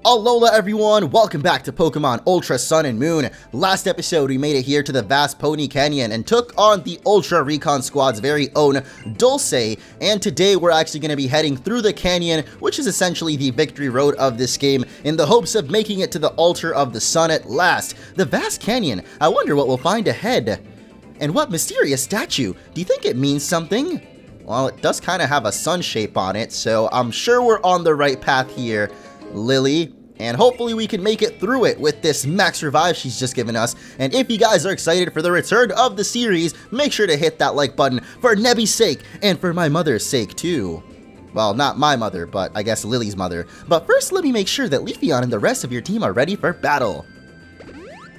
Alola everyone, welcome back to Pokemon Ultra Sun and Moon. Last episode we made it here to the Vast Poni Canyon and took on the Ultra Recon Squad's very own Dulce, and today we're actually going to be heading through the canyon, which is essentially the victory road of this game, in the hopes of making it to the altar of the sun at last. The Vast Canyon, I wonder what we'll find ahead. And what mysterious statue? Do you think it means something? Well, it does kind of have a sun shape on it, so I'm sure we're on the right path here, Lillie, and hopefully we can make it through it with this max revive she's just given us. And if you guys are excited for the return of the series, make sure to hit that like button for Nebby's sake and for my mother's sake too. Well, not my mother, but I guess Lily's mother. But first, let me make sure that Leafeon and the rest of your team are ready for battle.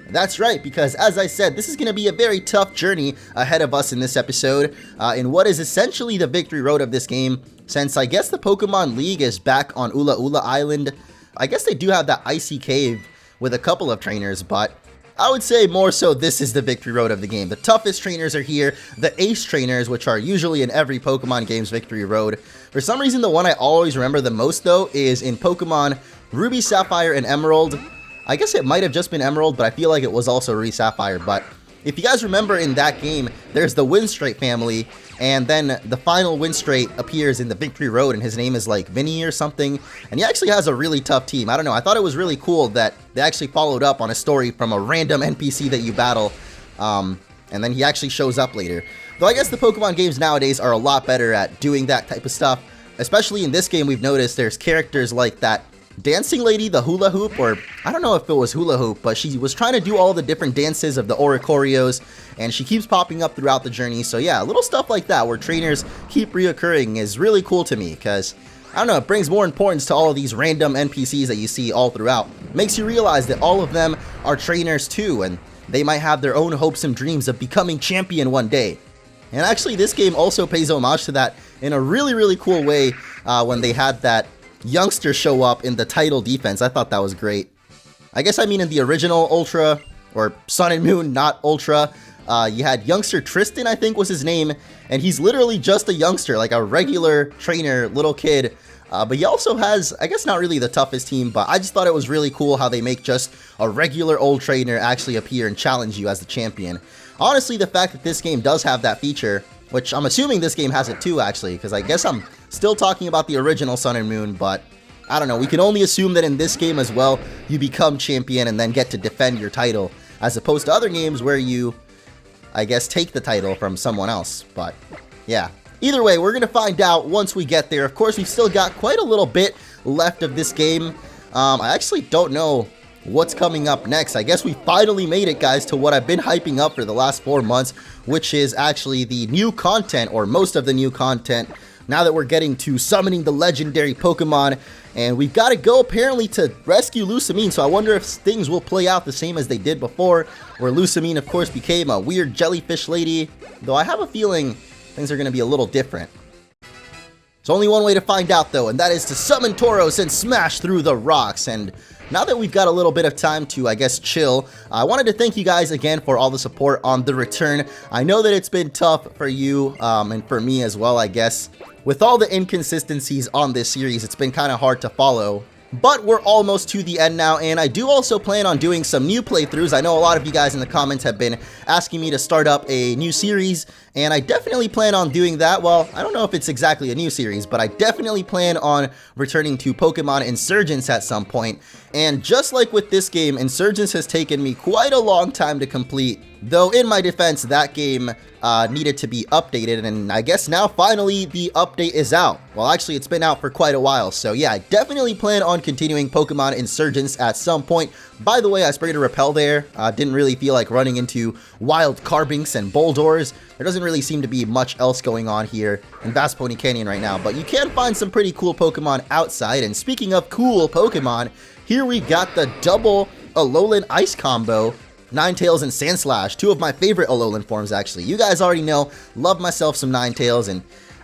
That's right, because as I said, this is going to be a very tough journey ahead of us in this episode, in what is essentially the victory road of this game, since I guess the Pokemon League is back on Ula Ula Island. I guess they do have that icy cave with a couple of trainers, but I would say more so this is the victory road of the game. The toughest trainers are here, the ace trainers, which are usually in every Pokemon game's victory road. For some reason, the one I always remember the most, though, is in Pokemon Ruby, Sapphire, and Emerald. I guess it might have just been Emerald, but I feel like it was also Ruby Sapphire. But if you guys remember in that game, there's the Windstrait family, and then the final Windstrait appears in the Victory Road, and his name is like Vinny or something, and he actually has a really tough team. I don't know, I thought it was really cool that they actually followed up on a story from a random NPC that you battle, and then he actually shows up later. Though I guess the Pokemon games nowadays are a lot better at doing that type of stuff, especially in this game. We've noticed there's characters like that dancing lady, the hula hoop, or I don't know if it was hula hoop, but she was trying to do all the different dances of the Oricorios, and she keeps popping up throughout the journey. So yeah, little stuff like that where trainers keep reoccurring is really cool to me, because I don't know, it brings more importance to all of these random NPCs that you see all throughout. Makes you realize that all of them are trainers too, and they might have their own hopes and dreams of becoming champion one day. And actually this game also pays homage to that in a really cool way, when they had that youngster show up in the title defense. I thought that was great. I guess I mean in the original Ultra, or Sun and Moon, not Ultra, you had youngster Tristan, I think was his name, and he's literally just a youngster, like a regular trainer, little kid, but he also has, I guess not really the toughest team, but I just thought it was really cool how they make just a regular old trainer actually appear and challenge you as the champion. Honestly, the fact that this game does have that feature, which I'm assuming this game has it too, actually, because I guess I'm still talking about the original Sun and Moon, but I don't know, we can only assume that in this game as well, you become champion and then get to defend your title, as opposed to other games where you, I guess, take the title from someone else. But yeah, either way, we're going to find out once we get there. Of course, we've still got quite a little bit left of this game. I actually don't know what's coming up next. I guess we finally made it, guys, to what I've been hyping up for the last 4 months, which is actually the new content, or most of the new content, now that we're getting to summoning the legendary Pokemon. And we've got to go apparently to rescue Lusamine, so I wonder if things will play out the same as they did before, where Lusamine of course became a weird jellyfish lady, though I have a feeling things are going to be a little different. There's only one way to find out though, and that is to summon Tauros and smash through the rocks. And now that we've got a little bit of time to, I guess, chill, I wanted to thank you guys again for all the support on the return. I know that it's been tough for you, and for me as well, I guess. With all the inconsistencies on this series, it's been kind of hard to follow. But we're almost to the end now, and I do also plan on doing some new playthroughs. I know a lot of you guys in the comments have been asking me to start up a new series, and I definitely plan on doing that. Well, I don't know if it's exactly a new series, but I definitely plan on returning to Pokemon Insurgence at some point. And just like with this game, Insurgence has taken me quite a long time to complete, though in my defense, that game needed to be updated, and I guess now finally the update is out. Well, actually it's been out for quite a while, so yeah, I definitely plan on continuing Pokemon Insurgence at some point. By the way, I sprayed a repel there. Didn't really feel like running into wild Carbinks and Boldors. There doesn't really seem to be much else going on here in Vast Poni Canyon right now, but you can find some pretty cool Pokemon outside. And speaking of cool Pokemon, here we got the double Alolan Ice combo, Ninetales and Sandslash, two of my favorite Alolan forms actually. You guys already know, love myself some Ninetales, and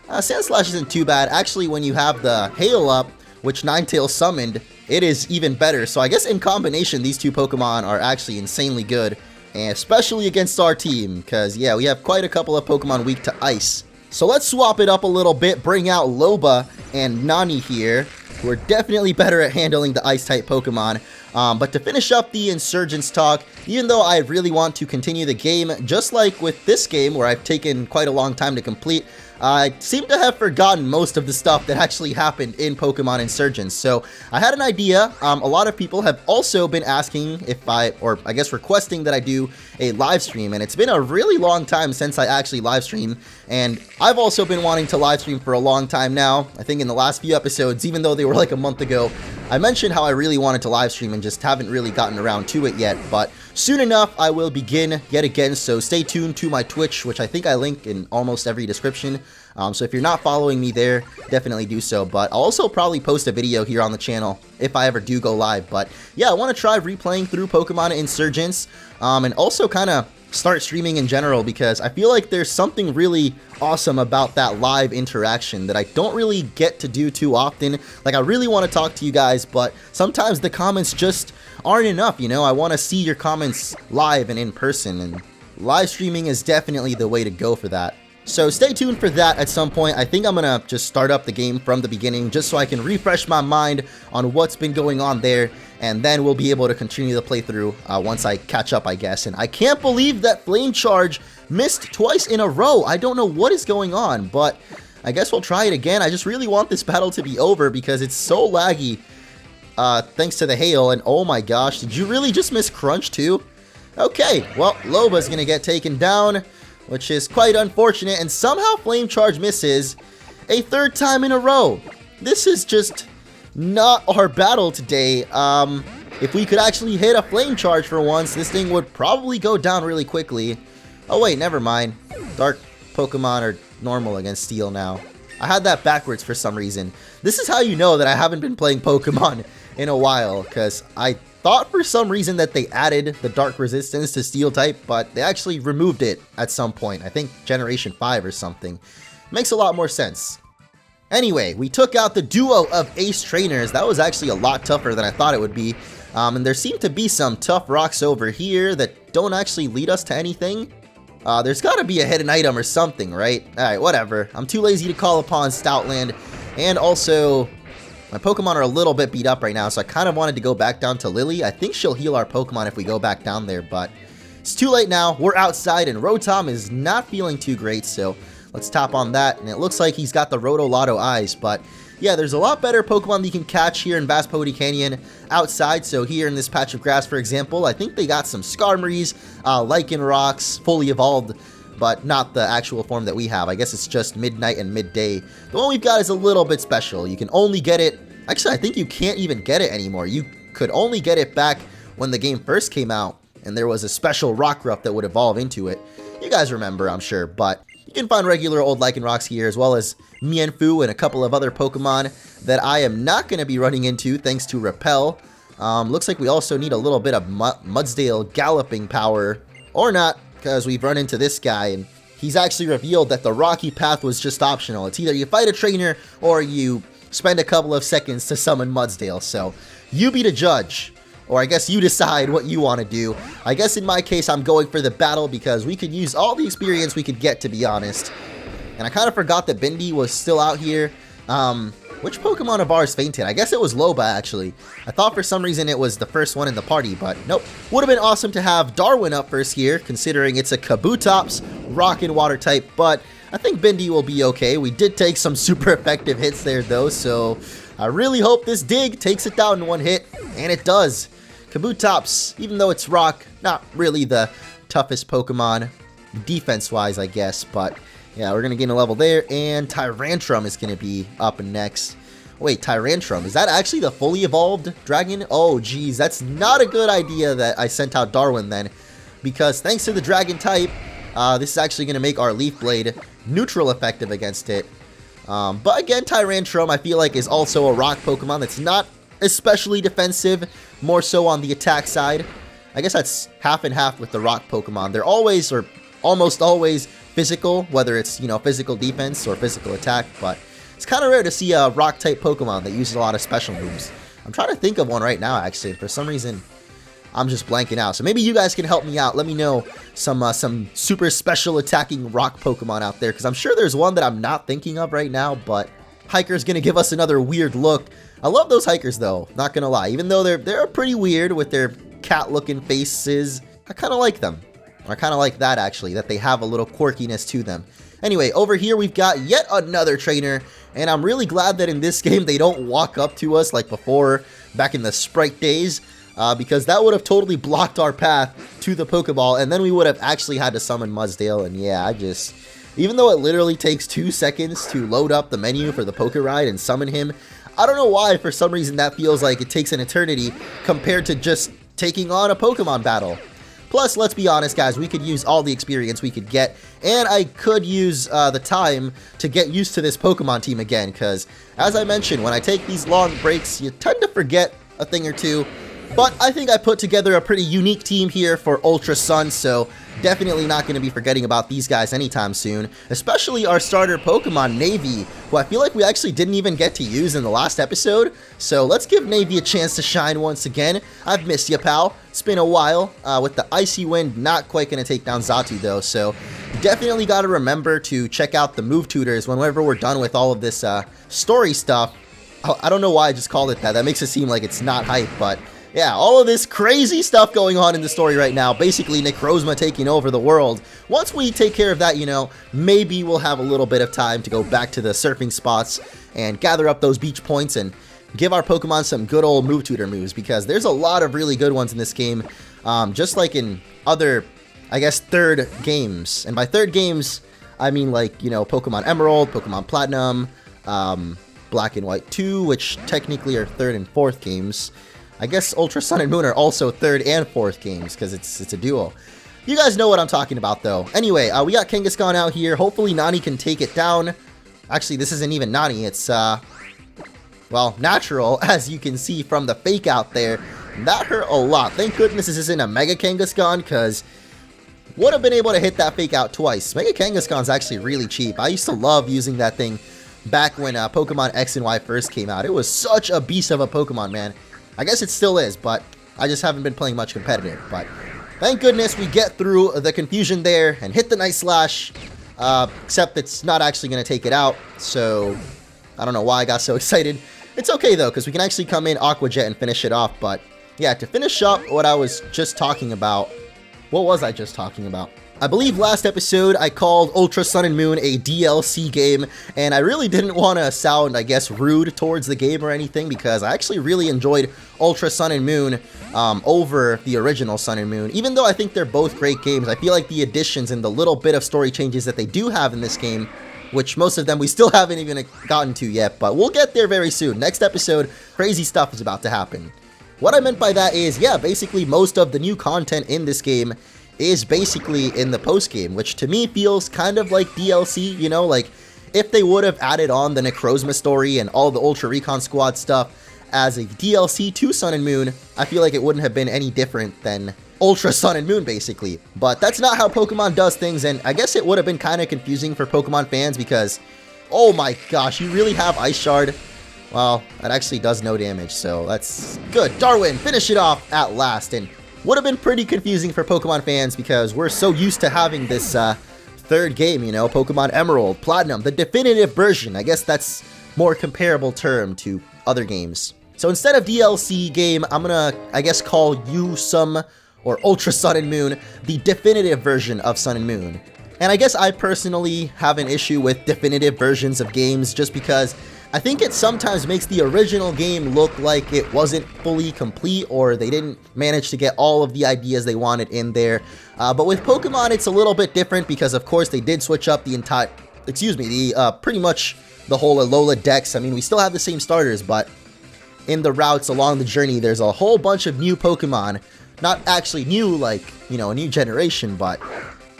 Sandslash isn't too bad. Actually, when you have the Hail up, which Ninetales summoned, it is even better. So I guess in combination, these two Pokemon are actually insanely good, and especially against our team, because yeah, we have quite a couple of Pokemon weak to Ice. So let's swap it up a little bit, bring out Loba and Nani here, who are definitely better at handling the Ice-type Pokemon. But to finish up the Insurgents talk, even though I really want to continue the game, just like with this game where I've taken quite a long time to complete, I seem to have forgotten most of the stuff that actually happened in Pokemon Insurgents. So I had an idea. A lot of people have also been asking if or I guess requesting that I do a live stream, and it's been a really long time since I actually live stream, and I've also been wanting to live stream for a long time now. I think in the last few episodes, even though they were like a month ago, I mentioned how I really wanted to live stream and just haven't really gotten around to it yet, but soon enough I will begin yet again, so stay tuned to my Twitch, which I think I link in almost every description. So if you're not following me there, definitely do so, but I'll also probably post a video here on the channel if I ever do go live. But yeah, I want to try replaying through Pokemon Insurgents, and also kind of start streaming in general, because I feel like there's something really awesome about that live interaction that I don't really get to do too often. Like, I really want to talk to you guys, but sometimes the comments just aren't enough, you know? I want to see your comments live and in person, and live streaming is definitely the way to go for that. So stay tuned for that at some point. I think I'm gonna just start up the game from the beginning just so I can refresh my mind on what's been going on there, and then we'll be able to continue the playthrough once I catch up, I guess. And I can't believe that Flame Charge missed twice in a row. I don't know what is going on, but I guess we'll try it again. I just really want this battle to be over because it's so laggy thanks to the hail. And oh my gosh, did you really just miss Crunch too? Okay, well, Loba's gonna get taken down, which is quite unfortunate, and somehow Flame Charge misses a third time in a row. This is just not our battle today. If we could actually hit a Flame Charge for once, this thing would probably go down really quickly. Oh wait, never mind. Dark Pokemon are normal against Steel now. I had that backwards for some reason. This is how you know that I haven't been playing Pokemon in a while, because I thought for some reason that they added the Dark Resistance to Steel type, but they actually removed it at some point. I think Generation 5 or something. Makes a lot more sense. Anyway, we took out the duo of Ace Trainers. That was actually a lot tougher than I thought it would be. And there seem to be some tough rocks over here that don't actually lead us to anything. There's got to be a hidden item or something, right? Alright, whatever. I'm too lazy to call upon Stoutland, and also my Pokemon are a little bit beat up right now, so I kind of wanted to go back down to Lillie. I think she'll heal our Pokemon if we go back down there, but it's too late now. We're outside, and Rotom is not feeling too great, so let's tap on that. And it looks like he's got the Roto-Lotto eyes, but yeah, there's a lot better Pokemon that you can catch here in Vast Poni Canyon outside. So here in this patch of grass, for example, I think they got some Skarmories, Lycanrocs, fully evolved, but not the actual form that we have. I guess it's just Midnight and Midday. The one we've got is a little bit special. You can only get it... Actually, I think you can't even get it anymore. You could only get it back when the game first came out, and there was a special Rockruff that would evolve into it. You guys remember, I'm sure, but you can find regular old Lycanrocs here, as well as Mienfoo and a couple of other Pokemon that I am not going to be running into thanks to Repel. Looks like we also need a little bit of Mudsdale Galloping power, or not, because we've run into this guy, and he's actually revealed that the Rocky Path was just optional. It's either you fight a trainer, or you spend a couple of seconds to summon Mudsdale, so you be the judge. Or I guess you decide what you want to do. I guess in my case, I'm going for the battle because we could use all the experience we could get, to be honest. And I kind of forgot that Bindi was still out here. Which Pokemon of ours fainted? I guess it was Loba, actually. I thought for some reason it was the first one in the party, but nope. Would have been awesome to have Darwin up first here, considering it's a Kabutops, rock and water type, but I think Bindi will be okay. We did take some super effective hits there, though, so I really hope this dig takes it down in one hit, and it does. Kabutops, even though it's rock, not really the toughest Pokemon, defense-wise, I guess, but yeah, we're going to gain a level there, and Tyrantrum is going to be up next. Wait, Tyrantrum, is that actually the fully evolved dragon? Oh, geez, that's not a good idea that I sent out Darwin then, because thanks to the dragon type, this is actually going to make our Leaf Blade neutral effective against it. But again, Tyrantrum, I feel like, is also a rock Pokemon that's not especially defensive, more so on the attack side. I guess that's half and half with the rock Pokemon. They're always, or almost always, physical, whether it's, you know, physical defense or physical attack, but it's kind of rare to see a rock type Pokemon that uses a lot of special moves. I'm trying to think of one right now, actually. For some reason, I'm just blanking out. So maybe you guys can help me out. Let me know some super special attacking rock Pokemon out there, because I'm sure there's one that I'm not thinking of right now, but Hiker's gonna give us another weird look. I love those Hikers though, not gonna lie. Even though they're pretty weird with their cat-looking faces, I kind of like them. I kind of like that actually, that they have a little quirkiness to them. Anyway, over here we've got yet another trainer, and I'm really glad that in this game they don't walk up to us like before, back in the Sprite days, because that would have totally blocked our path to the Pokeball, and then we would have actually had to summon Mudsdale, and yeah, even though it literally takes 2 seconds to load up the menu for the Poke Ride and summon him, I don't know why, for some reason that feels like it takes an eternity compared to just taking on a Pokemon battle. Plus, let's be honest, guys, we could use all the experience we could get, and I could use the time to get used to this Pokemon team again, because, as I mentioned, when I take these long breaks, you tend to forget a thing or two, but I think I put together a pretty unique team here for Ultra Sun, so definitely not going to be forgetting about these guys anytime soon, especially our starter Pokemon, Navy, who I feel like we actually didn't even get to use in the last episode, so let's give Navy a chance to shine once again. I've missed you, pal. It's been a while. With the Icy Wind, not quite going to take down Xatu, though, so definitely got to remember to check out the move tutors whenever we're done with all of this story stuff. I don't know why I just called it that. That makes it seem like it's not hype, but yeah, all of this crazy stuff going on in the story right now. Basically, Necrozma taking over the world. Once we take care of that, you know, maybe we'll have a little bit of time to go back to the surfing spots and gather up those beach points and give our Pokemon some good old move tutor moves, because there's a lot of really good ones in this game, just like in other, I guess, third games. And by third games, I mean like, you know, Pokemon Emerald, Pokemon Platinum, Black and White 2, which technically are third and fourth games. I guess Ultra Sun and Moon are also third and fourth games, because it's a duo. You guys know what I'm talking about, though. Anyway, we got Kangaskhan out here. Hopefully Nani can take it down. Actually, this isn't even Nani. It's, well, natural, as you can see from the fake out there. That hurt a lot. Thank goodness this isn't a Mega Kangaskhan, because would have been able to hit that fake out twice. Mega Kangaskhan's actually really cheap. I used to love using that thing back when Pokemon X and Y first came out. It was such a beast of a Pokemon, man. I guess it still is, but I just haven't been playing much competitive. But thank goodness we get through the confusion there and hit the Night Slash, except it's not actually going to take it out, so I don't know why I got so excited. It's okay, though, because we can actually come in Aqua Jet and finish it off. But yeah, to finish up what I was just talking about, what was I just talking about? I believe last episode I called Ultra Sun and Moon a DLC game, and I really didn't want to sound, I guess, rude towards the game or anything, because I actually really enjoyed Ultra Sun and Moon over the original Sun and Moon. Even though I think they're both great games, I feel like the additions and the little bit of story changes that they do have in this game, which most of them we still haven't even gotten to yet, but we'll get there very soon. Next episode, crazy stuff is about to happen. What I meant by that is, yeah, basically most of the new content in this game is basically in the post-game, which to me feels kind of like DLC, you know, like if they would have added on the Necrozma story and all the Ultra Recon Squad stuff as a DLC to Sun and Moon, I feel like it wouldn't have been any different than Ultra Sun and Moon, basically. But that's not how Pokemon does things, and I guess it would have been kind of confusing for Pokemon fans because, oh my gosh, you really have Ice Shard? Well, that actually does no damage, so that's good. Darwin, finish it off at last, and would have been pretty confusing for Pokemon fans because we're so used to having this third game, you know, Pokemon Emerald, Platinum, the definitive version. I guess that's more comparable term to other games. So instead of DLC game, I'm gonna, I guess, call you some, or Ultra Sun and Moon, the definitive version of Sun and Moon. And I guess I personally have an issue with definitive versions of games just because I think it sometimes makes the original game look like it wasn't fully complete or they didn't manage to get all of the ideas they wanted in there. But with Pokemon, it's a little bit different because, of course, they did switch up the entire, pretty much the whole Alola Dex. I mean, we still have the same starters, but in the routes along the journey, there's a whole bunch of new Pokemon. Not actually new, like, you know, a new generation, but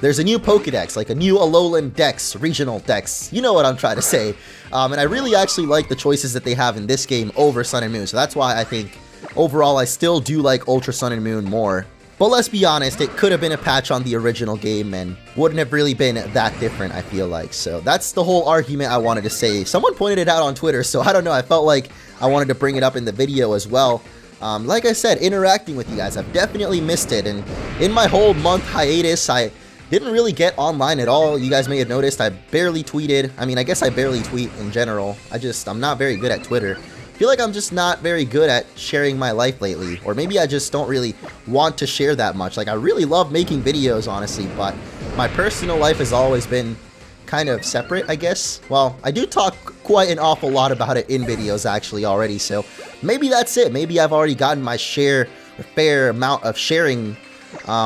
there's a new Pokedex, like a new Alolan Dex, regional Dex. You know what I'm trying to say. And I really actually like the choices that they have in this game over Sun and Moon. So that's why I think, overall, I still do like Ultra Sun and Moon more. But let's be honest, it could have been a patch on the original game and wouldn't have really been that different, I feel like. So that's the whole argument I wanted to say. Someone pointed it out on Twitter, so I don't know. I felt like I wanted to bring it up in the video as well. like I said, interacting with you guys. I've definitely missed it, and in my whole month hiatus, I didn't really get online at all. You guys may have noticed I barely tweeted. I mean, I guess I barely tweet in general. I'm not very good at Twitter. I feel like I'm just not very good at sharing my life lately, or maybe I just don't really want to share that much. Like, I really love making videos, honestly, but my personal life has always been kind of separate, I guess. Well, I do talk quite an awful lot about it in videos actually already, so maybe that's it. Maybe I've already gotten my fair amount of sharing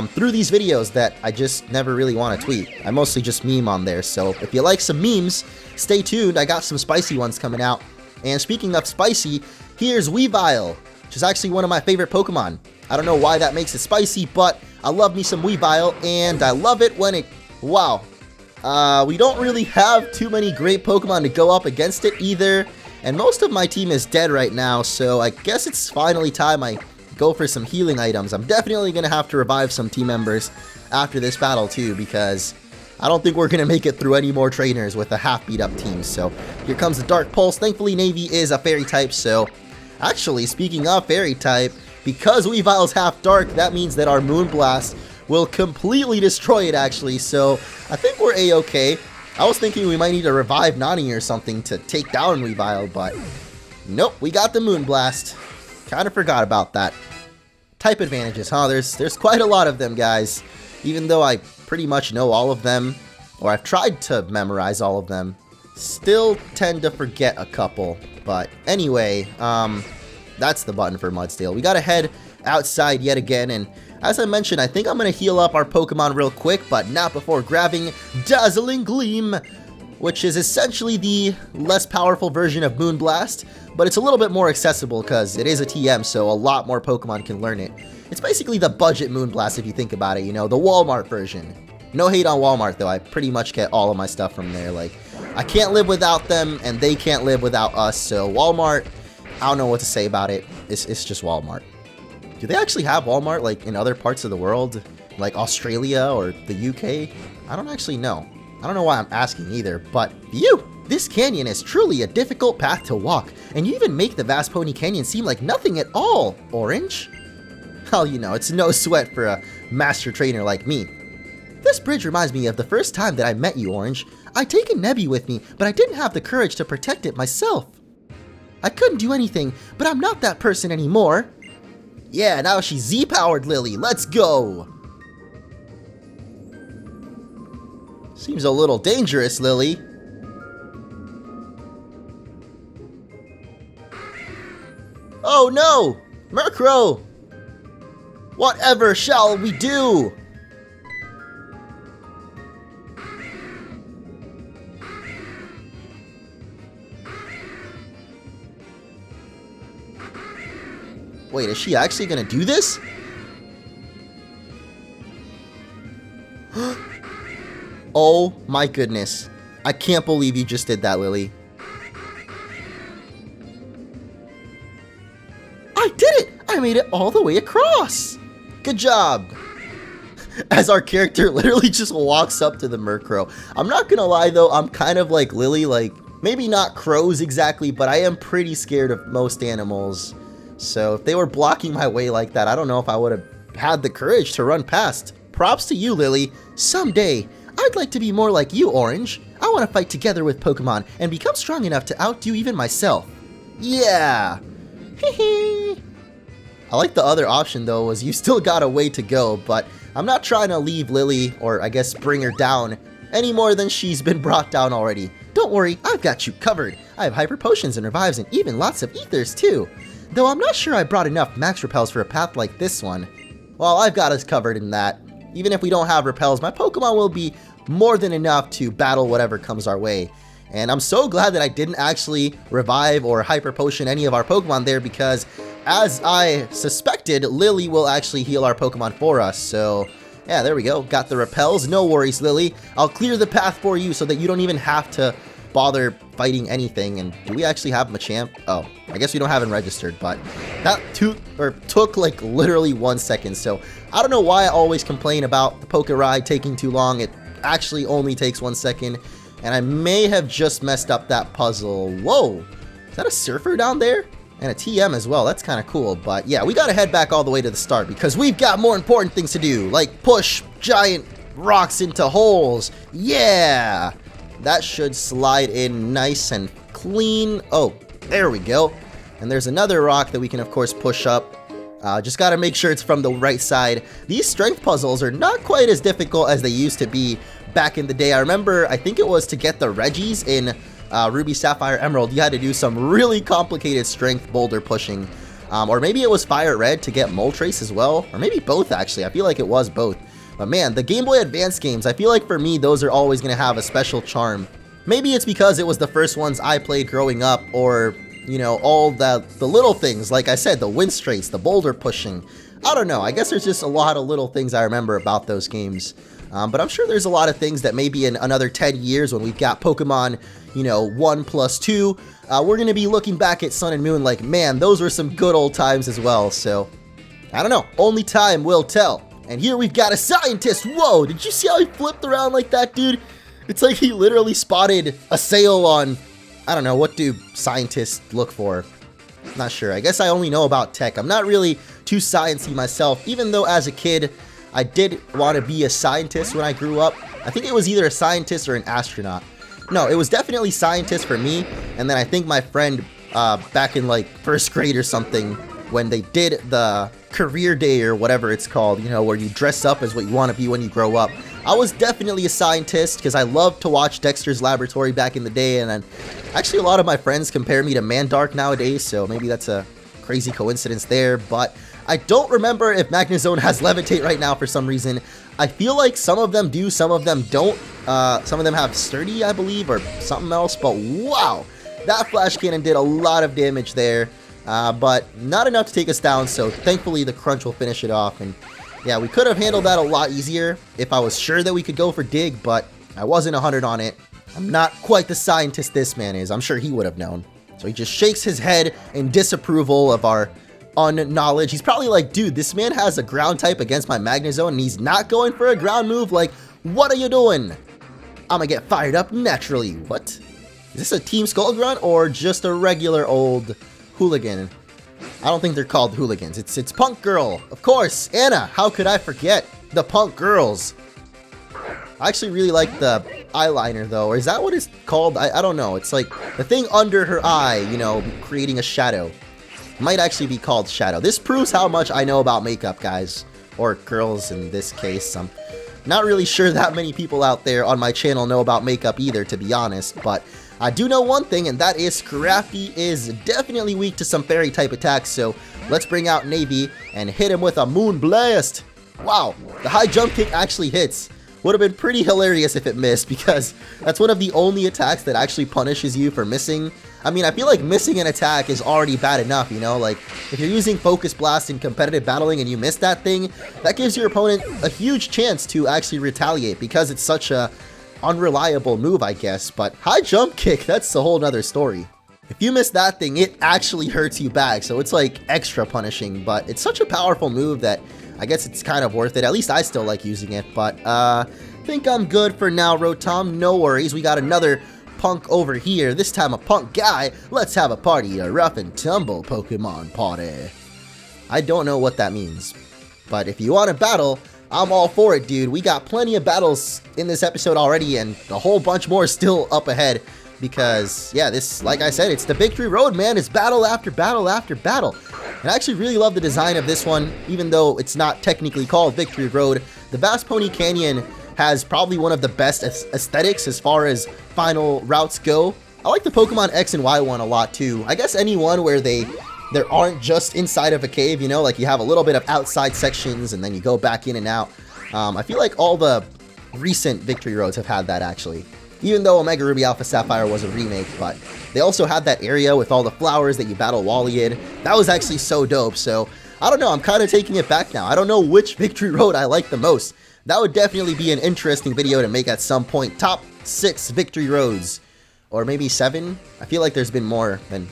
through these videos that I just never really want to tweet. I mostly just meme on there, so if you like some memes, stay tuned. I got some spicy ones coming out. And speaking of spicy, here's Weavile, which is actually one of my favorite Pokemon. I don't know why that makes it spicy, but I love me some Weavile, and I love it when it... Wow. We don't really have too many great Pokemon to go up against it either, and most of my team is dead right now, so I guess it's finally time I go for some healing items. I'm definitely going to have to revive some team members after this battle too, because I don't think we're going to make it through any more trainers with a half beat up team. So here comes the Dark Pulse. Thankfully Navy is a fairy type, so actually speaking of fairy type, because Weavile's half dark, that means that our Moonblast will completely destroy it actually, so I think we're a-okay. I was thinking we might need to revive Nani or something to take down Weavile, but nope, we got the Moonblast. Kind of forgot about that. Type advantages, huh? There's quite a lot of them, guys. Even though I pretty much know all of them, or I've tried to memorize all of them, still tend to forget a couple. But anyway, that's the button for Mudsdale. We gotta head outside yet again, and as I mentioned, I think I'm going to heal up our Pokemon real quick, but not before grabbing Dazzling Gleam, which is essentially the less powerful version of Moonblast, but it's a little bit more accessible because it is a TM, so a lot more Pokemon can learn it. It's basically the budget Moonblast if you think about it, you know, the Walmart version. No hate on Walmart, though. I pretty much get all of my stuff from there. Like, I can't live without them, and they can't live without us, so Walmart, I don't know what to say about it. It's just Walmart. Do they actually have Walmart, like, in other parts of the world? Like Australia or the UK? I don't actually know. I don't know why I'm asking either, but phew! This canyon is truly a difficult path to walk, and you even make the Vast Poni Canyon seem like nothing at all, Orange. Well, you know, it's no sweat for a master trainer like me. This bridge reminds me of the first time that I met you, Orange. I'd taken Nebby with me, but I didn't have the courage to protect it myself. I couldn't do anything, but I'm not that person anymore. Yeah, now she's Z-powered, Lillie. Let's go! Seems a little dangerous, Lillie. Oh no! Murkrow! Whatever shall we do? Wait, is she actually gonna do this? Oh my goodness. I can't believe you just did that, Lillie. I did it! I made it all the way across! Good job! As our character literally just walks up to the Murkrow. I'm not gonna lie though, I'm kind of like Lillie, like, maybe not crows exactly, but I am pretty scared of most animals. So if they were blocking my way like that, I don't know if I would have had the courage to run past. Props to you, Lillie. Someday, I'd like to be more like you, Orange. I want to fight together with Pokemon and become strong enough to outdo even myself. Yeah! Hehe! I like the other option though, was you still got a way to go, but I'm not trying to leave Lillie, or I guess bring her down, any more than she's been brought down already. Don't worry, I've got you covered. I have Hyper Potions and Revives and even lots of Ethers too. Though I'm not sure I brought enough Max Repels for a path like this one. Well, I've got us covered in that. Even if we don't have Repels, my Pokemon will be more than enough to battle whatever comes our way. And I'm so glad that I didn't actually revive or Hyper Potion any of our Pokemon there, because as I suspected, Lillie will actually heal our Pokemon for us. So yeah, there we go. Got the Repels. No worries, Lillie. I'll clear the path for you so that you don't even have to bother fighting anything. And do we actually have Machamp? Oh, I guess we don't have him registered, but that took like literally 1 second. So I don't know why I always complain about the Poké Ride taking too long. It actually only takes 1 second, and I may have just messed up that puzzle. Whoa, is that a surfer down there? And a TM as well. That's kind of cool. But yeah, we got to head back all the way to the start because we've got more important things to do, like push giant rocks into holes. Yeah! That should slide in nice and clean. Oh, there we go. And there's another rock that we can, of course, push up. Just got to make sure it's from the right side. These strength puzzles are not quite as difficult as they used to be back in the day. I remember, I think it was to get the Reggies in Ruby, Sapphire, Emerald, you had to do some really complicated strength boulder pushing. Or maybe it was Fire Red to get Moltres as well. Or maybe both, actually. I feel like it was both. But man, the Game Boy Advance games, I feel like for me, those are always going to have a special charm. Maybe it's because it was the first ones I played growing up, or, you know, all the little things. Like I said, the wind straights, the boulder pushing. I don't know. I guess there's just a lot of little things I remember about those games. But I'm sure there's a lot of things that maybe in another 10 years when we've got Pokemon, you know, 1+2, we're going to be looking back at Sun and Moon like, man, those were some good old times as well. So, I don't know. Only time will tell. And here we've got a scientist. Whoa, did you see how he flipped around like that, dude? It's like he literally spotted a sail on, I don't know, what do scientists look for? Not sure. I guess I only know about tech. I'm not really too sciencey myself, even though as a kid, I did want to be a scientist when I grew up. I think it was either a scientist or an astronaut. No, it was definitely scientist for me. And then I think my friend back in like first grade or something, when they did the career day or whatever it's called, you know, where you dress up as what you want to be when you grow up. I was definitely a scientist because I loved to watch Dexter's Laboratory back in the day. And then actually a lot of my friends compare me to Mandark nowadays. So maybe that's a crazy coincidence there. But I don't remember if Magnezone has Levitate right now for some reason. I feel like some of them do, some of them don't. Some of them have Sturdy, I believe, or something else. But wow, that Flash Cannon did a lot of damage there. But not enough to take us down, so thankfully the Crunch will finish it off. And yeah, we could have handled that a lot easier if I was sure that we could go for Dig, but I wasn't 100 on it. I'm not quite the scientist this man is. I'm sure he would have known. So he just shakes his head in disapproval of our unknowledge. He's probably like, dude, this man has a ground type against my Magnezone and he's not going for a ground move? Like, what are you doing? I'm gonna get fired up naturally. What? Is this a Team Skull Grunt or just a regular old hooligan? I don't think they're called hooligans. It's Punk Girl, of course. Anna, how could I forget the Punk Girls? I actually really like the eyeliner though. Or is that what it's called? I don't know. It's like the thing under her eye, you know, creating a shadow. Might actually be called shadow. This proves how much I know about makeup, guys. Or girls in this case. I'm not really sure that many people out there on my channel know about makeup either, to be honest. But I do know one thing, and that is Scrafty is definitely weak to some fairy type attacks. So let's bring out Navy and hit him with a Moon Blast. Wow, the high jump kick actually hits. Would have been pretty hilarious if it missed, because that's one of the only attacks that actually punishes you for missing. I mean, I feel like missing an attack is already bad enough, you know? Like, if you're using Focus Blast in competitive battling and you miss that thing, that gives your opponent a huge chance to actually retaliate, because it's such a unreliable move, I guess. But high jump kick, that's a whole nother story. If you miss that thing, it actually hurts you back, so it's like extra punishing. But it's such a powerful move that I guess it's kind of worth it. At least I still like using it. But I think I'm good for now, Rotom. No worries. We got another Punk over here. This time a Punk guy. Let's have a party, a rough and tumble Pokemon party. I don't know what that means, but if you want to battle, I'm all for it, dude. We got plenty of battles in this episode already, and a whole bunch more still up ahead. Because, yeah, this, like I said, it's the Victory Road, man. It's battle after battle after battle. And I actually really love the design of this one, even though it's not technically called Victory Road. The Vast Poni Canyon has probably one of the best aesthetics as far as final routes go. I like the Pokemon X and Y one a lot too. I guess any one where they aren't just inside of a cave, you know, like you have a little bit of outside sections and then you go back in and out. I feel like all the recent Victory Roads have had that actually. Even though Omega Ruby Alpha Sapphire was a remake, but they also had that area with all the flowers that you battle Wally in. That was actually so dope, so I don't know, I'm kind of taking it back now. I don't know which Victory Road I like the most. That would definitely be an interesting video to make at some point. Top 6 Victory Roads. Or maybe 7? I feel like there's been more than...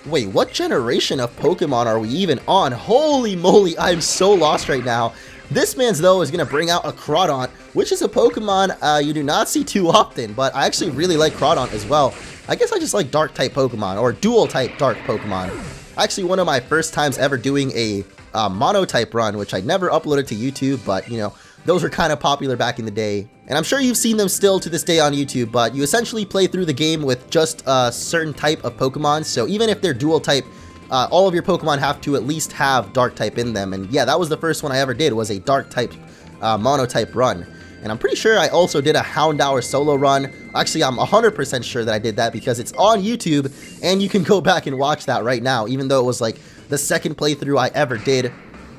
Wait, what generation of Pokemon are we even on? Holy moly, I'm so lost right now. This man's, though, is going to bring out a Crawdaunt, which is a Pokemon you do not see too often, but I actually really like Crawdaunt as well. I guess I just like Dark-type Pokemon, or Dual-type Dark Pokemon. actually one of my first times ever doing a mono-type run, which I never uploaded to YouTube, but, you know, those were kind of popular back in the day. And I'm sure you've seen them still to this day on YouTube, but you essentially play through the game with just a certain type of Pokemon. So even if they're dual type, all of your Pokemon have to at least have dark type in them. And yeah, that was the first one I ever did, was a dark type mono type run. And I'm pretty sure I also did a Houndour solo run. Actually, I'm 100% sure that I did that because it's on YouTube and you can go back and watch that right now, even though it was like the second playthrough I ever did.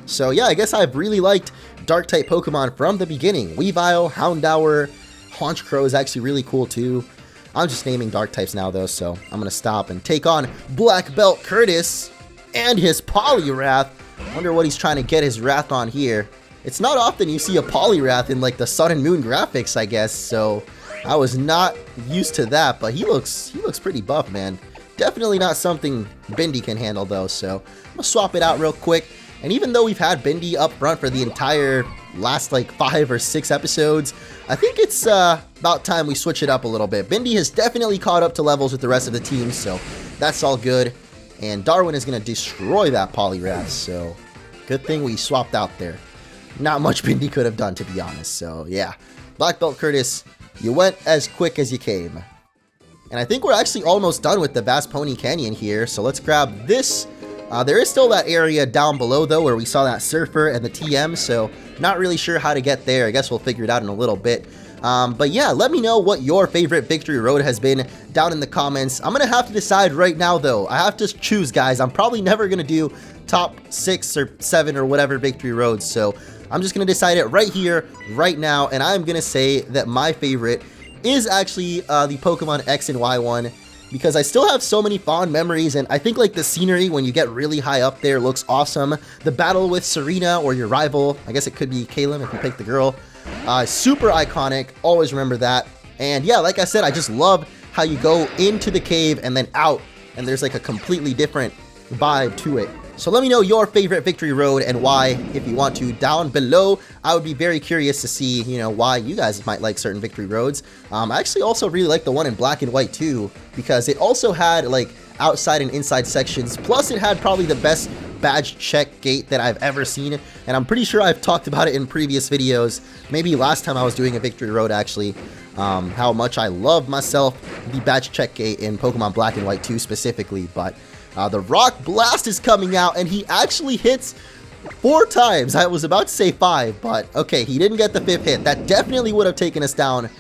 So yeah, I guess I've really liked dark type Pokemon from the beginning. Weavile, Houndour, Honchkrow is actually really cool too. I'm just naming dark types now though, so I'm gonna stop and take on Black Belt Curtis and his Poliwrath. Wonder what he's trying to get his Wrath on here. It's not often you see a Poliwrath in like the Sun and Moon graphics, I guess, so I was not used to that, but he looks pretty buff, man. Definitely not something Bindi can handle though, so I'm gonna swap it out real quick. And even though we've had Bindi up front for the entire last like 5 or 6 episodes, I think it's about time we switch it up a little bit. Bindi has definitely caught up to levels with the rest of the team, so that's all good. And Darwin is gonna destroy that Poliwrath, so good thing we swapped out there. Not much Bindi could have done, to be honest, so yeah. Black Belt Curtis, you went as quick as you came. And I think we're actually almost done with the Vast Poni Canyon here, so let's grab this. There is still that area down below, though, where we saw that Surfer and the TM, so not really sure how to get there. I guess we'll figure it out in a little bit. But yeah, let me know what your favorite victory road has been down in the comments. I'm going to have to decide right now, though. I have to choose, guys. I'm probably never going to do top 6 or 7 or whatever victory roads, so I'm just going to decide it right here, right now, and I'm going to say that my favorite is actually the Pokemon X and Y one, because I still have so many fond memories, and I think like the scenery when you get really high up there looks awesome. The battle with Serena or your rival, I guess it could be Kalim if you pick the girl, super iconic, always remember that. And yeah, like I said, I just love how you go into the cave and then out, and there's like a completely different vibe to it. So let me know your favorite victory road and why, if you want to, down below. I would be very curious to see, you know, why you guys might like certain victory roads. I actually also really like the one in black and white too, because it also had like outside and inside sections, plus it had probably the best badge check gate that I've ever seen, and I'm pretty sure I've talked about it in previous videos, maybe last time I was doing a victory road actually, how much I love myself the badge check gate in Pokemon Black and White 2 specifically. But the Rock Blast is coming out, and he actually hits 4 times. I was about to say 5, but okay, he didn't get the 5th hit. That definitely would have taken us down.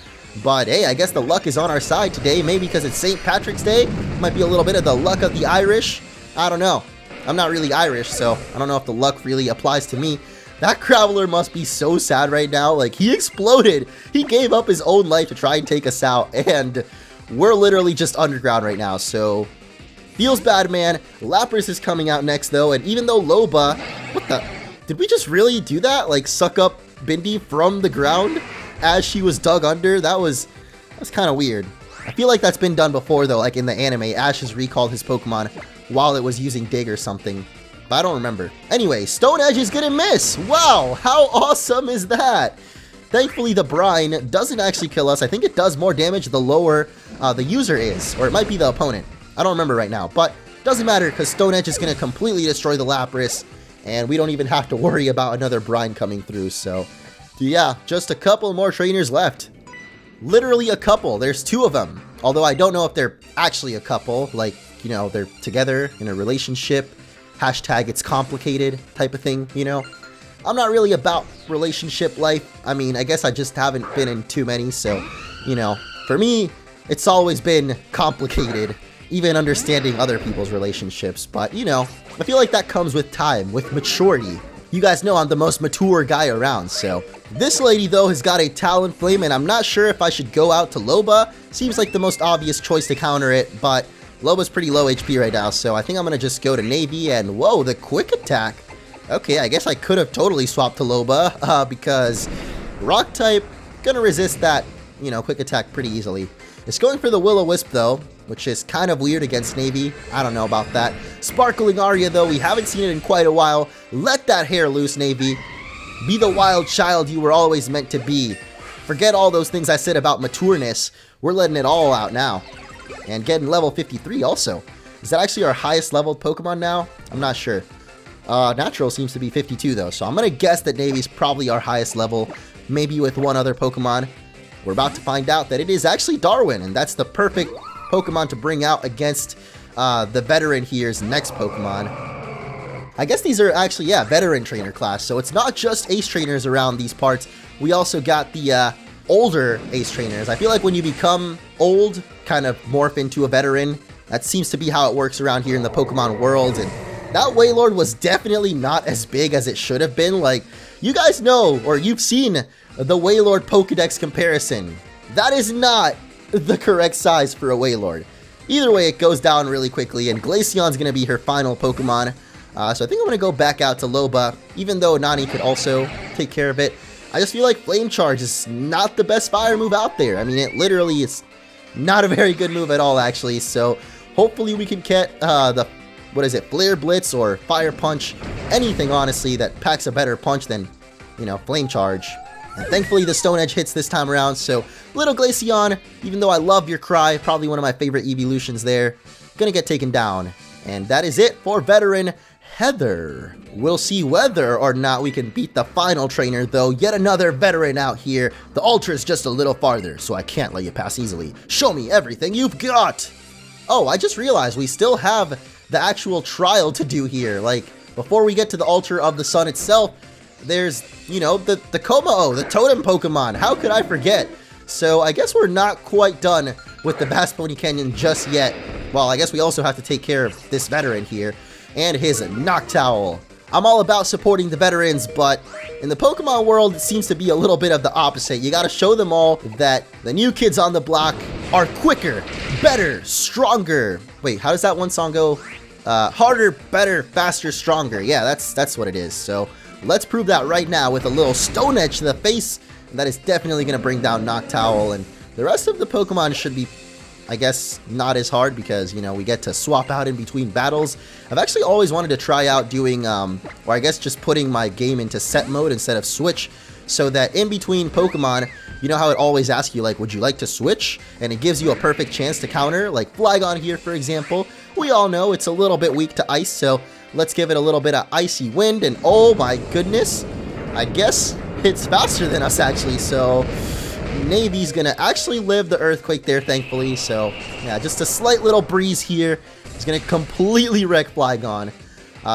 But hey, I guess the luck is on our side today. Maybe because it's St. Patrick's Day. Might be a little bit of the luck of the Irish. I don't know. I'm not really Irish, so I don't know if the luck really applies to me. That Graveler must be so sad right now. Like, he exploded. He gave up his own life to try and take us out, and we're literally just underground right now, so feels bad, man. Lapras is coming out next, though, and even though Loba... What the... Did we just really do that? Like, suck up Bindi from the ground as she was dug under? That was kind of weird. I feel like that's been done before, though, like in the anime. Ash has recalled his Pokemon while it was using Dig or something, but I don't remember. Anyway, Stone Edge is gonna miss! Wow, how awesome is that? Thankfully, the Brine doesn't actually kill us. I think it does more damage the lower the user is, or it might be the opponent. I don't remember right now, but doesn't matter because Stone Edge is going to completely destroy the Lapras, and we don't even have to worry about another Brine coming through. So yeah, just a couple more trainers left. Literally a couple. There's 2 of them. Although I don't know if they're actually a couple, like, you know, they're together in a relationship. Hashtag it's complicated type of thing, you know. I'm not really about relationship life. I mean, I guess I just haven't been in too many, so, you know, for me, it's always been complicated, even understanding other people's relationships. But, you know, I feel like that comes with time, with maturity. You guys know I'm the most mature guy around, so. This lady, though, has got a Talonflame, and I'm not sure if I should go out to Loba. Seems like the most obvious choice to counter it, but Loba's pretty low HP right now, so I think I'm going to just go to Navy, and whoa, the Quick Attack. Okay, I guess I could have totally swapped to Loba, because Rock type, gonna resist that, you know, Quick Attack pretty easily. It's going for the Will-O-Wisp, though, which is kind of weird against Navy. I don't know about that. Sparkling Aria, though, we haven't seen it in quite a while. Let that hair loose, Navy. Be the wild child you were always meant to be. Forget all those things I said about matureness. We're letting it all out now. And getting level 53 also. Is that actually our highest leveled Pokemon now? I'm not sure. Natural seems to be 52 though, so I'm gonna guess that Navy's probably our highest level, maybe with one other Pokemon. We're about to find out that it is actually Darwin, and that's the perfect Pokemon to bring out against the veteran here's next Pokemon. I guess these are actually, yeah, veteran trainer class, so it's not just ace trainers around these parts. We also got the older ace trainers. I feel like when you become old, kind of morph into a veteran. That seems to be how it works around here in the Pokemon world, and that Wailord was definitely not as big as it should have been. Like, you guys know, or you've seen the Wailord Pokedex comparison. That is not the correct size for a Wailord. Either way, it goes down really quickly, and Glaceon's going to be her final Pokemon. So I think I'm going to go back out to Loba, even though Nani could also take care of it. I just feel like Flame Charge is not the best fire move out there. I mean, it literally is not a very good move at all, actually. So hopefully we can get the, what is it, Flare Blitz or Fire Punch. Anything, honestly, that packs a better punch than, you know, Flame Charge. And thankfully the Stone Edge hits this time around. So little Glaceon, even though I love your cry, probably one of my favorite evolutions there, gonna get taken down. And that is it for veteran Heather. We'll see whether or not we can beat the final trainer, though. Yet another veteran out here. The Ultra is just a little farther, so I can't let you pass easily. Show me everything you've got! Oh, I just realized we still have the actual trial to do here. Like, before we get to the Altar of the Sun itself, there's, you know, the Komao, the Totem Pokemon. How could I forget? So I guess we're not quite done with the Vast Poni Canyon just yet. Well, I guess we also have to take care of this veteran here and his Noctowl. I'm all about supporting the veterans, but in the Pokemon world, it seems to be a little bit of the opposite. You gotta show them all that the new kids on the block are quicker, better, stronger. Wait, how does that one song go? Harder, better, faster, stronger. Yeah, that's what it is. So let's prove that right now with a little Stone Edge to the face. And that is definitely gonna bring down Noctowl, and the rest of the Pokemon should be, I guess, not as hard because, you know, we get to swap out in between battles. I've actually always wanted to try out doing, or I guess just putting my game into set mode instead of switch, so that in between Pokemon, you know how it always asks you, like, would you like to switch? And it gives you a perfect chance to counter, like Flygon here, for example. We all know it's a little bit weak to ice, so let's give it a little bit of Icy Wind, and oh my goodness, I guess it's faster than us, actually, so Navy's gonna actually live the Earthquake there, thankfully. So yeah, just a slight little breeze here is gonna completely wreck Flygon.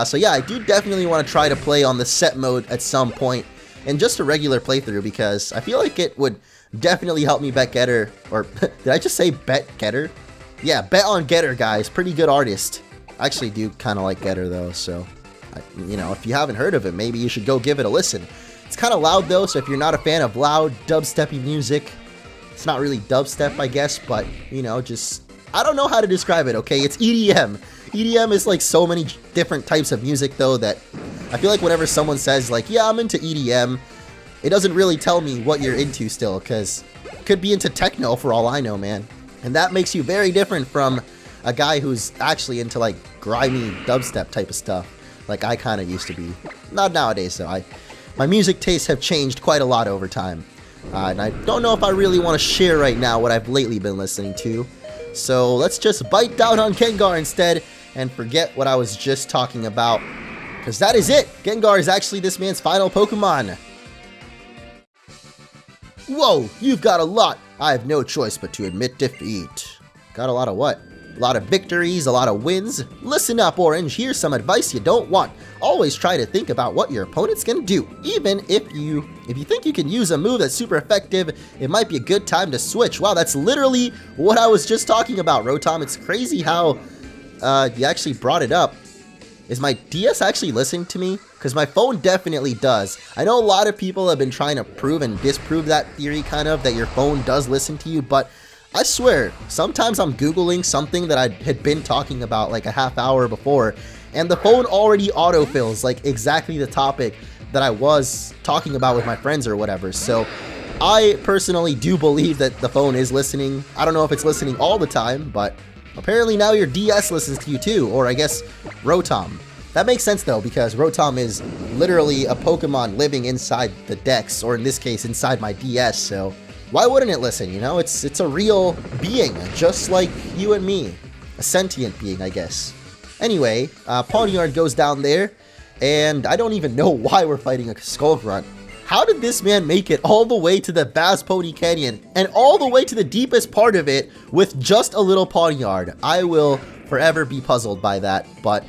So yeah, I do definitely want to try to play on the set mode at some point, and just a regular playthrough, because I feel like it would definitely help me bet Getter. Or did I just say bet Getter? Yeah, bet on Getter, guys. Pretty good artist. I actually do kind of like Getter though, so you know, if you haven't heard of it, maybe you should go give it a listen. It's kind of loud though, so if you're not a fan of loud, dubsteppy music, it's not really dubstep, I guess, but, you know, just, I don't know how to describe it, okay? It's EDM. EDM is like so many different types of music though that I feel like whenever someone says like, yeah, I'm into EDM, it doesn't really tell me what you're into still, because it could be into techno for all I know, man. And that makes you very different from a guy who's actually into like grimy dubstep type of stuff, like I kind of used to be. Not nowadays though. My music tastes have changed quite a lot over time, and I don't know if I really want to share right now what I've lately been listening to. So let's just bite down on Gengar instead and forget what I was just talking about, because that is it. Gengar is actually this man's final Pokemon. Whoa, you've got a lot. I have no choice but to admit defeat. Got a lot of what? A lot of victories, a lot of wins. Listen up, Orange, here's some advice you don't want. Always try to think about what your opponent's gonna do. Even if you think you can use a move that's super effective, it might be a good time to switch. Wow, that's literally what I was just talking about, Rotom. It's crazy how you actually brought it up. Is my DS actually listening to me? Because my phone definitely does. I know a lot of people have been trying to prove and disprove that theory, kind of, that your phone does listen to you, but I swear, sometimes I'm Googling something that I had been talking about like a half hour before, and the phone already autofills like exactly the topic that I was talking about with my friends or whatever. So I personally do believe that the phone is listening. I don't know if it's listening all the time, but apparently now your DS listens to you too, or I guess Rotom. That makes sense though, because Rotom is literally a Pokemon living inside the Dex, or in this case inside my DS, so why wouldn't it listen, you know? It's a real being, just like you and me. a sentient being, I guess. Anyway, Pawniard goes down there, and I don't even know why we're fighting a Skull Grunt. How did this man make it all the way to the Vast Poni Canyon, and all the way to the deepest part of it with just a little Pawniard? I will forever be puzzled by that, but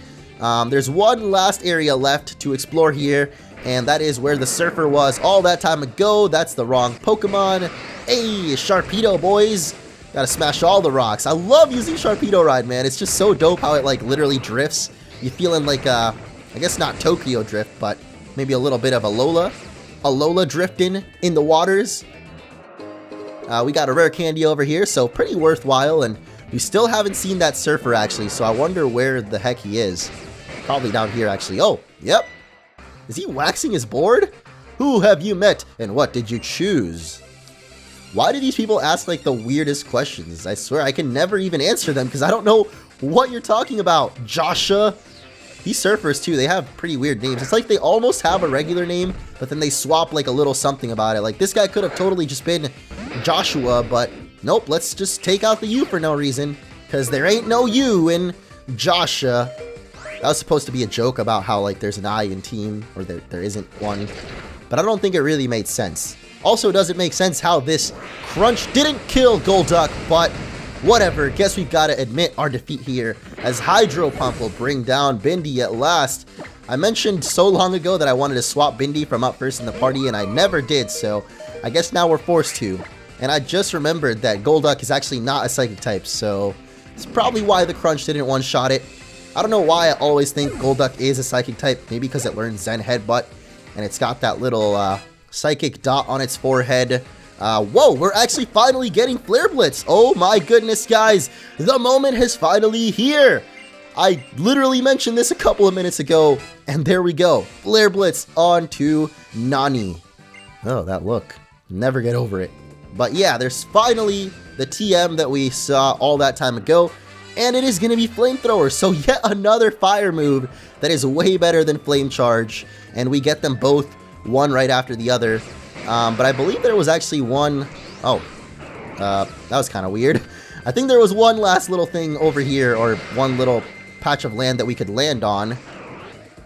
there's one last area left to explore here, and that is where the surfer was all that time ago. That's the wrong Pokemon. Hey, Sharpedo, boys! Gotta smash all the rocks. I love using Sharpedo Ride, man. It's just so dope how it, like, literally drifts. You feeling like, I guess not Tokyo Drift, but maybe a little bit of Alola drifting in the waters. We got a rare candy over here, so pretty worthwhile, and we still haven't seen that surfer, actually, so I wonder where the heck he is. Probably down here, actually. Oh, yep. Is he waxing his board? Who have you met, and what did you choose? Why do these people ask, like, the weirdest questions? I swear I can never even answer them because I don't know what you're talking about. Joshua. These surfers, too, they have pretty weird names. It's like they almost have a regular name, but then they swap, like, a little something about it. Like, this guy could have totally just been Joshua, but nope, let's just take out the U for no reason, because there ain't no U in Joshua. That was supposed to be a joke about how, like, there's an I in team, or there isn't one, but I don't think it really made sense. Also, it doesn't make sense how this crunch didn't kill Golduck, but whatever. Guess we've got to admit our defeat here, as Hydro Pump will bring down Bindi at last. I mentioned so long ago that I wanted to swap Bindi from up first in the party, and I never did, so I guess now we're forced to. And I just remembered that Golduck is actually not a Psychic type, so it's probably why the crunch didn't one-shot it. I don't know why I always think Golduck is a Psychic type, maybe because it learned Zen Headbutt, and it's got that little, Psychic dot on its forehead. Whoa, we're actually finally getting Flare Blitz. Oh my goodness, guys. The moment is finally here. I literally mentioned this a couple of minutes ago, and there we go. Flare Blitz onto Nani. Oh, that look. Never get over it. But yeah, there's finally the TM that we saw all that time ago, and it is going to be Flamethrower. So yet another fire move that is way better than Flame Charge, and we get them both one right after the other. But I believe there was actually one... Oh, that was kind of weird. I think there was one last little thing over here, or one little patch of land that we could land on.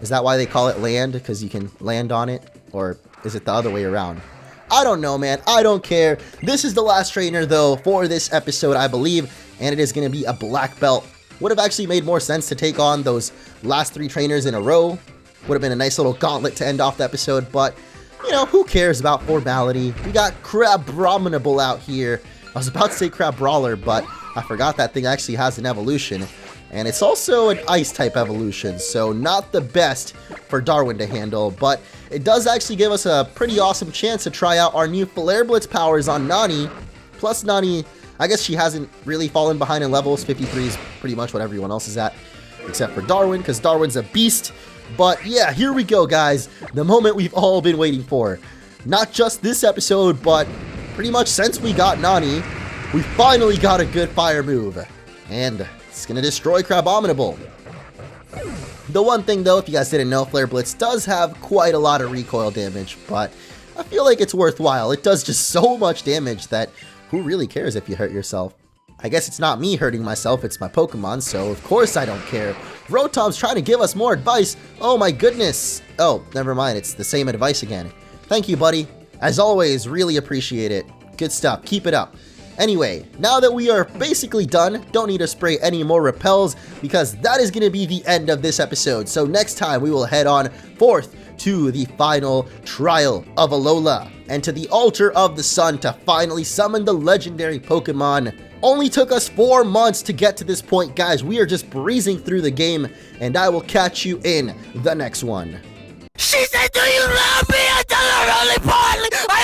Is that why they call it land? Because you can land on it? Or is it the other way around? I don't know, man. I don't care. This is the last trainer, though, for this episode, I believe, and it is going to be a black belt. Would have actually made more sense to take on those last 3 trainers in a row. Would have been a nice little gauntlet to end off the episode, but, you know, who cares about formality? We got Crabrominable out here. I was about to say Crabrawler, but I forgot that thing actually has an evolution. And it's also an Ice-type evolution, so not the best for Darwin to handle, but it does actually give us a pretty awesome chance to try out our new Flare Blitz powers on Nani. Plus Nani, I guess she hasn't really fallen behind in levels. 53 is pretty much what everyone else is at, except for Darwin, because Darwin's a beast. But yeah, here we go, guys. The moment we've all been waiting for. Not just this episode, but pretty much since we got Nani, we finally got a good fire move. And it's gonna destroy Crabominable. The one thing, though, if you guys didn't know, Flare Blitz does have quite a lot of recoil damage, but I feel like it's worthwhile. It does just so much damage that who really cares if you hurt yourself? I guess it's not me hurting myself, it's my Pokemon, so of course I don't care. Rotom's trying to give us more advice. Oh my goodness. Oh, never mind. It's the same advice again. Thank you, buddy. As always, really appreciate it. Good stuff. Keep it up. Anyway, now that we are basically done, don't need to spray any more repels because that is going to be the end of this episode. So next time we will head on forth to the final trial of Alola and to the altar of the sun to finally summon the legendary Pokemon. Only took us 4 months to get to this point, guys. We are just breezing through the game, and I will catch you in the next one. She said, do you love me? I tell her only partly.